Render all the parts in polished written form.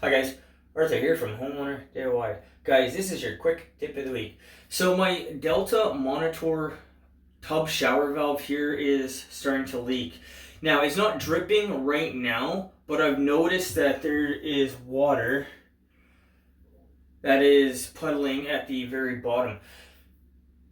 Hi guys, Arthur here from Homeowner DIY. Guys, this is your quick tip of the week. So my Delta monitor tub shower valve here is starting to leak. Now it's not dripping right now, but I've noticed that there is water that is puddling at the very bottom.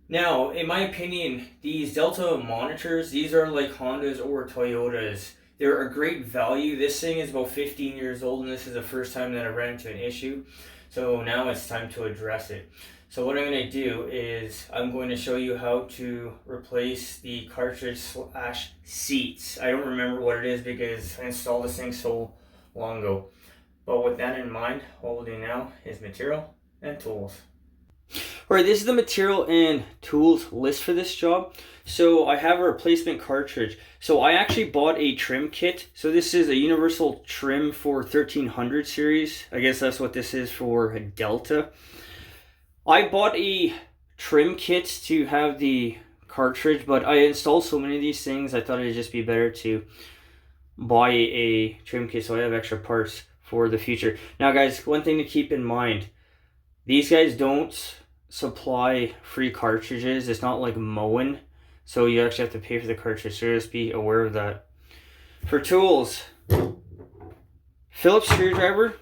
Now, in my opinion, these Delta monitors, these are like Hondas or Toyotas. They're a great value. This thing is about 15 years old, and this is the first time that I ran into an issue. So now it's time to address it. So what I'm going to do is I'm going to show you how to replace the cartridge slash seats. I don't remember what it is because I installed this thing so long ago. But with that in mind, what we'll do now is material and tools. Alright, this is the material and tools list for this job. So I have a replacement cartridge. So I actually bought a trim kit. So this is a universal trim for 1300 series. I guess that's what this is for Delta. I bought a trim kit to have the cartridge, but I installed so many of these things, I thought it'd just be better to buy a trim kit so I have extra parts for the future. Now guys, one thing to keep in mind, these guys don't supply free cartridges. It's not like Moen, so you actually have to pay for the cartridge, so just be aware of that. For tools, Phillips screwdriver,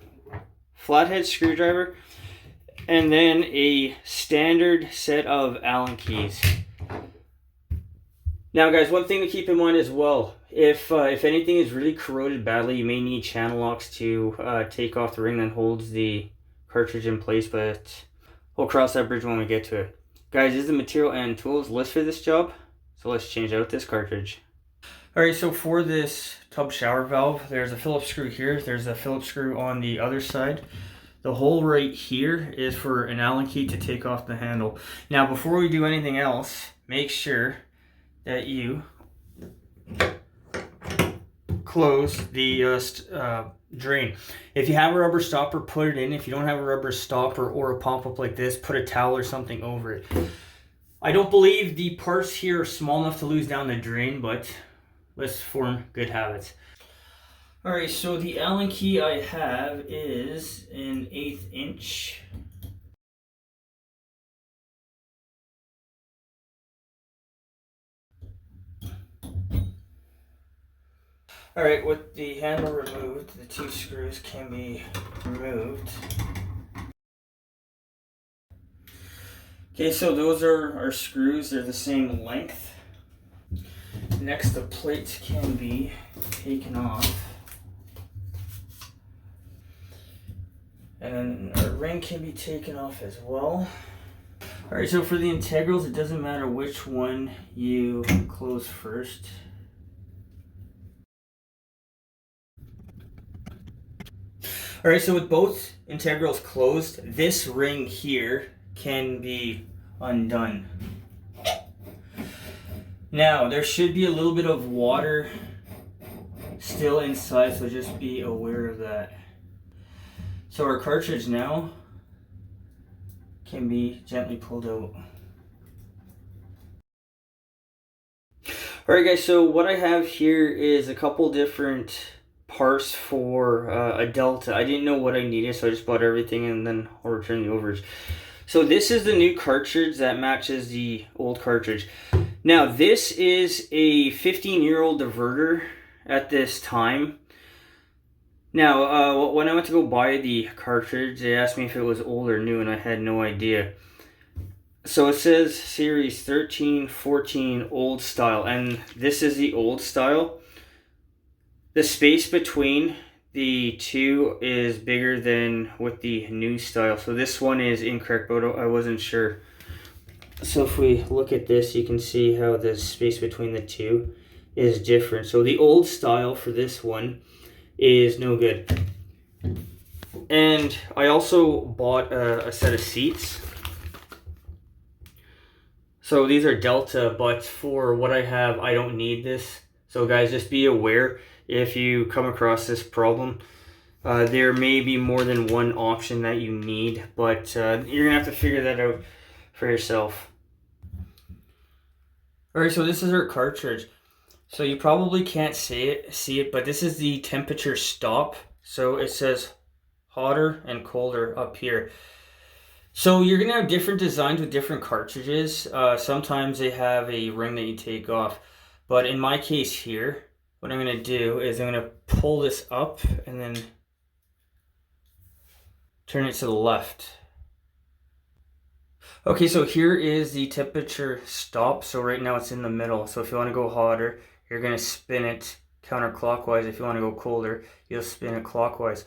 flathead screwdriver, and then a standard set of Allen keys. Now guys, one thing to keep in mind as well, if anything is really corroded badly, you may need channel locks to take off the ring that holds the cartridge in place, but we'll cross that bridge when we get to it. Guys, this is the material and tools list for this job, so let's change out this cartridge. Alright, so for this tub shower valve, there's a Phillips screw here, there's a Phillips screw on the other side. The hole right here is for an Allen key to take off the handle. Now before we do anything else, make sure that you close the drain. If you have a rubber stopper, put it in. If you don't have a rubber stopper or a pop-up like this, put a towel or something over it. I don't believe the parts here are small enough to lose down the drain, but let's form good habits. Alright, so the Allen key I have is an 1/8 inch. Alright, with the handle removed, the two screws can be removed. Okay, so those are our screws, they're the same length. Next, the plates can be taken off. And then our ring can be taken off as well. Alright, so for the integrals, it doesn't matter which one you close first. Alright, so with both integrals closed, this ring here can be undone. Now, there should be a little bit of water still inside, so just be aware of that. So our cartridge now can be gently pulled out. Alright guys, so what I have here is a couple different parts for a Delta. I didn't know what I needed, so I just bought everything and then I'll return the overage. So this is the new cartridge that matches the old cartridge. Now this is a 15-year-old diverter at this time. Now when I went to go buy the cartridge, they asked me if it was old or new and I had no idea. So it says series 1314 old style, and this is the old style. The space between the two is bigger than with the new style. So this one is incorrect, but I wasn't sure. So if we look at this, you can see how the space between the two is different. So the old style for this one is no good. And I also bought a set of seats. So these are Delta, but for what I have, I don't need this. So guys, just be aware if you come across this problem. There may be more than one option that you need, but you're gonna have to figure that out for yourself. Alright, so this is our cartridge. So you probably can't see it, but this is the temperature stop. So it says hotter and colder up here. So you're gonna have different designs with different cartridges. Sometimes they have a ring that you take off, but in my case here, what I'm gonna do is I'm gonna pull this up and then turn it to the left. Okay, so here is the temperature stop. So right now it's in the middle. So if you want to go hotter, you're gonna spin it counterclockwise. If you want to go colder, you'll spin it clockwise.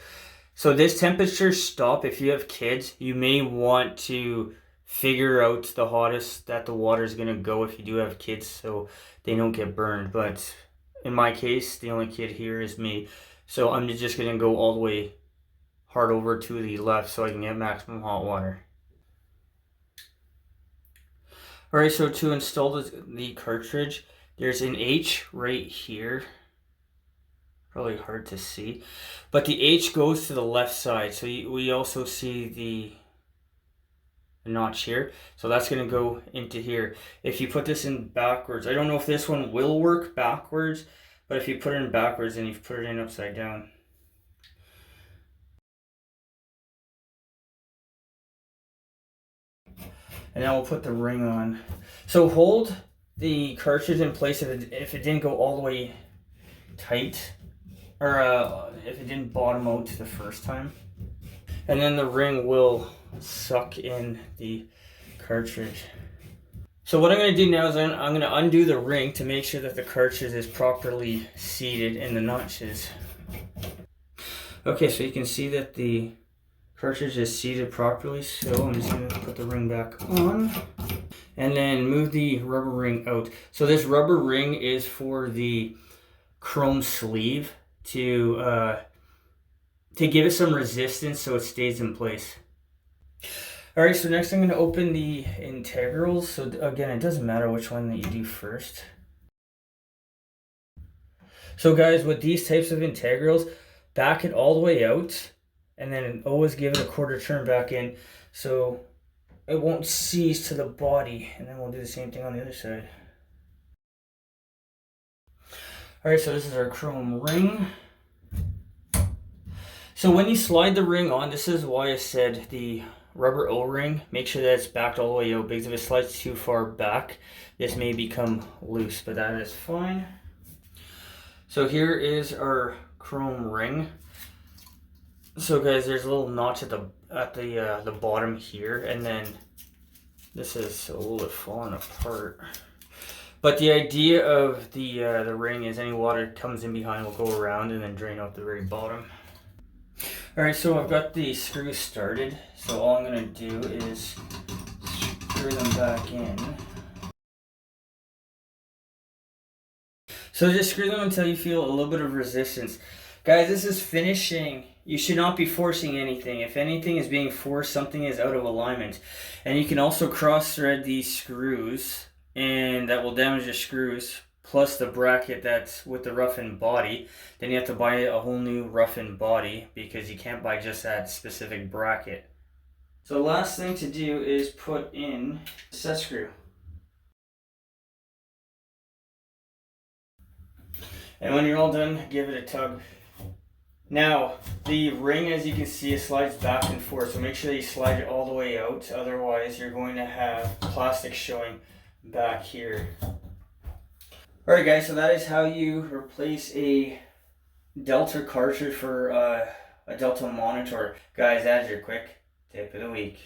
So this temperature stop, if you have kids, you may want to figure out the hottest that the water is gonna go if you do have kids, so they don't get burned. But in my case, the only kid here is me. So I'm just gonna go all the way hard over to the left so I can get maximum hot water. Alright, so to install the cartridge, there's an H right here. Probably hard to see. But the H goes to the left side. So we also see the notch here. So that's going to go into here. If you put this in backwards, I don't know if this one will work backwards, but if you put it in backwards, then you put it in upside down. And now we'll put the ring on. So hold the cartridge in place if it didn't go all the way tight, or if it didn't bottom out the first time. And then the ring will suck in the cartridge. So what I'm going to do now is I'm going to undo the ring to make sure that the cartridge is properly seated in the notches. Okay, so you can see that the cartridge is seated properly, so I'm just going to put the ring back on and then move the rubber ring out. So this rubber ring is for the chrome sleeve to give it some resistance so it stays in place. Alright, so next I'm going to open the integrals. So again, it doesn't matter which one that you do first. So guys, with these types of integrals, back it all the way out and then always give it a quarter turn back in so it won't seize to the body. And then we'll do the same thing on the other side. Alright, so this is our chrome ring. So when you slide the ring on, this is why I said the rubber O-ring, make sure that it's backed all the way out, because if it slides too far back, this may become loose, but that is fine. So here is our chrome ring. So guys, there's a little notch at the bottom here, and then this is a little bit falling apart. But the idea of the ring is any water that comes in behind will go around and then drain out the very bottom. Alright, so I've got the screws started. So all I'm going to do is screw them back in. So just screw them until you feel a little bit of resistance. Guys, this is finishing. You should not be forcing anything. If anything is being forced, something is out of alignment. And you can also cross thread these screws, and that will damage the screws, plus the bracket that's with the roughened body. Then you have to buy a whole new roughened body because you can't buy just that specific bracket. So last thing to do is put in the set screw. And when you're all done, give it a tug. Now, the ring, as you can see, it slides back and forth, so make sure that you slide it all the way out, otherwise you're going to have plastic showing back here. Alright guys, so that is how you replace a Delta cartridge for a Delta monitor. Guys, that's your quick tip of the week.